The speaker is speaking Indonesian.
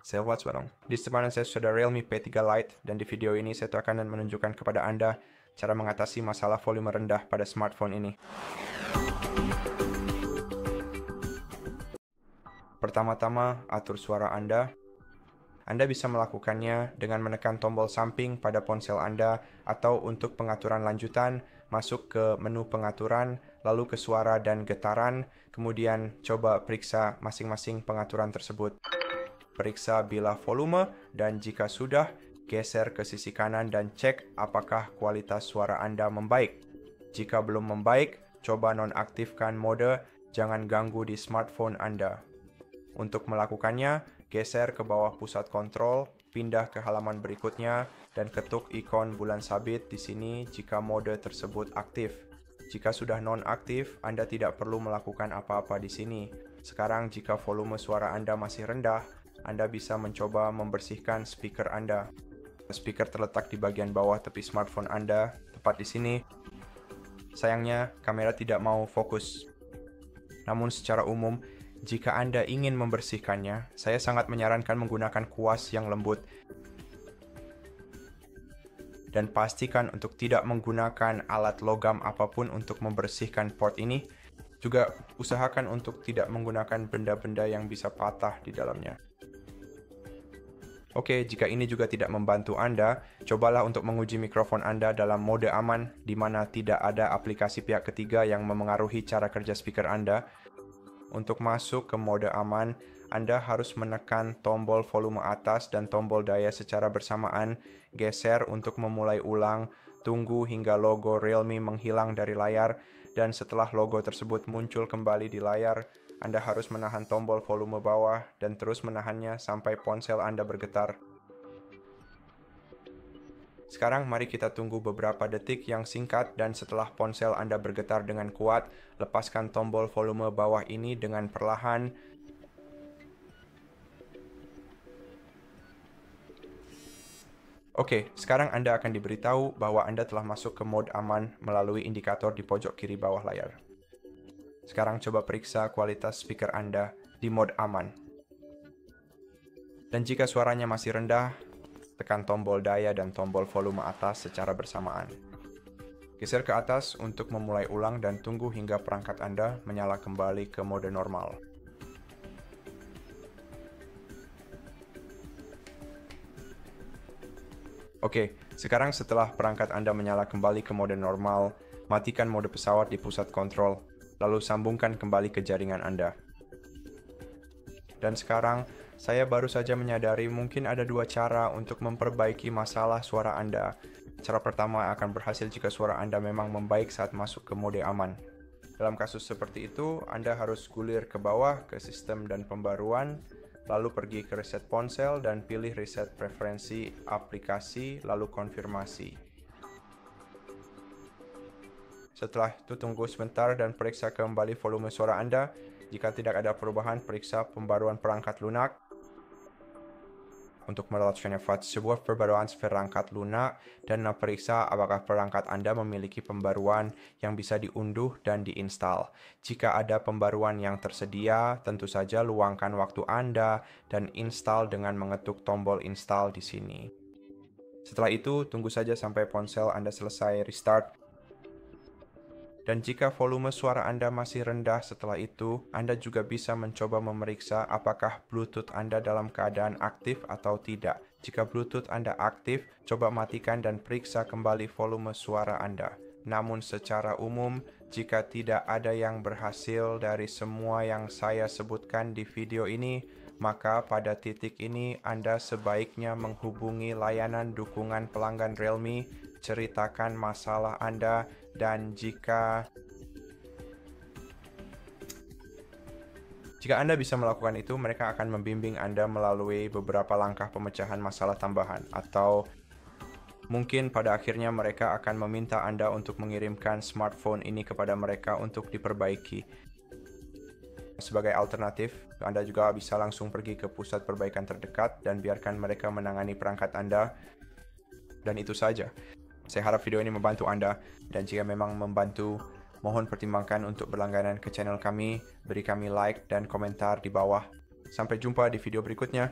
Saya Watts Barong. Di depan saya sudah Realme P3 Lite dan di video ini saya akan menunjukkan kepada Anda cara mengatasi masalah volume rendah pada smartphone ini. Pertama-tama, atur suara Anda. Anda bisa melakukannya dengan menekan tombol samping pada ponsel Anda atau untuk pengaturan lanjutan, masuk ke menu pengaturan, lalu ke suara dan getaran, kemudian coba periksa masing-masing pengaturan tersebut. Periksa bilah volume dan jika sudah, geser ke sisi kanan dan cek apakah kualitas suara Anda membaik. Jika belum membaik, coba nonaktifkan mode jangan ganggu di smartphone Anda. Untuk melakukannya, geser ke bawah pusat kontrol, pindah ke halaman berikutnya, dan ketuk ikon bulan sabit di sini jika mode tersebut aktif. Jika sudah nonaktif, Anda tidak perlu melakukan apa-apa di sini. Sekarang jika volume suara Anda masih rendah, Anda bisa mencoba membersihkan speaker Anda. Speaker terletak di bagian bawah tepi smartphone Anda, tepat di sini. Sayangnya, kamera tidak mau fokus. Namun secara umum, jika Anda ingin membersihkannya, saya sangat menyarankan menggunakan kuas yang lembut. Dan pastikan untuk tidak menggunakan alat logam apapun untuk membersihkan port ini. Juga usahakan untuk tidak menggunakan benda-benda yang bisa patah di dalamnya. Oke, jika ini juga tidak membantu Anda, cobalah untuk menguji mikrofon Anda dalam mode aman, di mana tidak ada aplikasi pihak ketiga yang memengaruhi cara kerja speaker Anda. Untuk masuk ke mode aman, Anda harus menekan tombol volume atas dan tombol daya secara bersamaan, geser untuk memulai ulang, tunggu hingga logo Realme menghilang dari layar, dan setelah logo tersebut muncul kembali di layar, Anda harus menahan tombol volume bawah dan terus menahannya sampai ponsel Anda bergetar. Sekarang mari kita tunggu beberapa detik yang singkat dan setelah ponsel Anda bergetar dengan kuat, lepaskan tombol volume bawah ini dengan perlahan. Oke, sekarang Anda akan diberitahu bahwa Anda telah masuk ke mode aman melalui indikator di pojok kiri bawah layar. Sekarang coba periksa kualitas speaker Anda di mode aman. Dan jika suaranya masih rendah, tekan tombol daya dan tombol volume atas secara bersamaan. Geser ke atas untuk memulai ulang dan tunggu hingga perangkat Anda menyala kembali ke mode normal. Oke, sekarang setelah perangkat Anda menyala kembali ke mode normal, matikan mode pesawat di pusat kontrol, lalu sambungkan kembali ke jaringan Anda. Dan sekarang, saya baru saja menyadari mungkin ada dua cara untuk memperbaiki masalah suara Anda. Cara pertama akan berhasil jika suara Anda memang membaik saat masuk ke mode aman. Dalam kasus seperti itu, Anda harus gulir ke bawah ke sistem dan pembaruan, lalu pergi ke reset ponsel dan pilih reset preferensi aplikasi, lalu konfirmasi. Setelah itu tunggu sebentar dan periksa kembali volume suara Anda. Jika tidak ada perubahan, periksa pembaruan perangkat lunak. Untuk melakukan sebuah perbaruan perangkat lunak dan periksa apakah perangkat Anda memiliki pembaruan yang bisa diunduh dan diinstal. Jika ada pembaruan yang tersedia, tentu saja luangkan waktu Anda dan install dengan mengetuk tombol install di sini. Setelah itu, tunggu saja sampai ponsel Anda selesai restart. Dan jika volume suara Anda masih rendah setelah itu, Anda juga bisa mencoba memeriksa apakah Bluetooth Anda dalam keadaan aktif atau tidak. Jika Bluetooth Anda aktif, coba matikan dan periksa kembali volume suara Anda. Namun secara umum, jika tidak ada yang berhasil dari semua yang saya sebutkan di video ini, maka pada titik ini Anda sebaiknya menghubungi layanan dukungan pelanggan Realme, ceritakan masalah Anda, dan jika Anda bisa melakukan itu, mereka akan membimbing Anda melalui beberapa langkah pemecahan masalah tambahan, atau mungkin pada akhirnya mereka akan meminta Anda untuk mengirimkan smartphone ini kepada mereka untuk diperbaiki. Sebagai alternatif, Anda juga bisa langsung pergi ke pusat perbaikan terdekat dan biarkan mereka menangani perangkat Anda. Dan itu saja. Saya harap video ini membantu Anda, dan jika memang membantu, mohon pertimbangkan untuk berlangganan ke channel kami, beri kami like dan komentar di bawah. Sampai jumpa di video berikutnya.